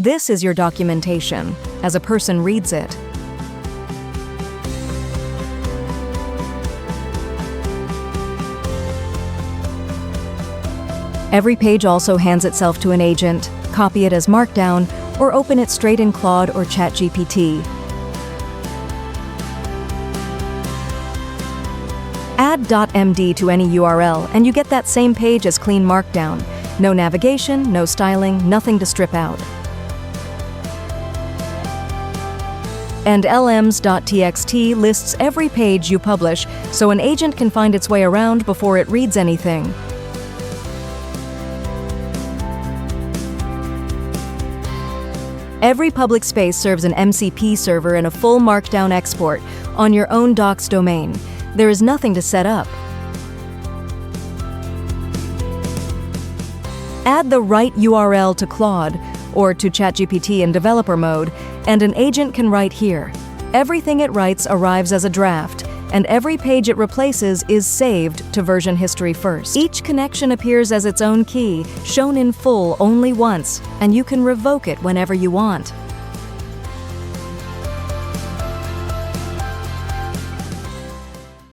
This is your documentation, as a person reads it. Every page also hands itself to an agent. Copy it as Markdown, or open it straight in Claude or ChatGPT. Add .md to any URL, and you get that same page as clean Markdown. No navigation, no styling, nothing to strip out. And llms.txt lists every page you publish, so an agent can find its way around before it reads anything. Every public space serves an MCP server and a full Markdown export on your own docs domain. There is nothing to set up. Add the right URL to Claude or to ChatGPT in developer mode, and an agent can write here. Everything it writes arrives as a draft, and every page it replaces is saved to version history first. Each connection appears as its own key, shown in full only once, and you can revoke it whenever you want.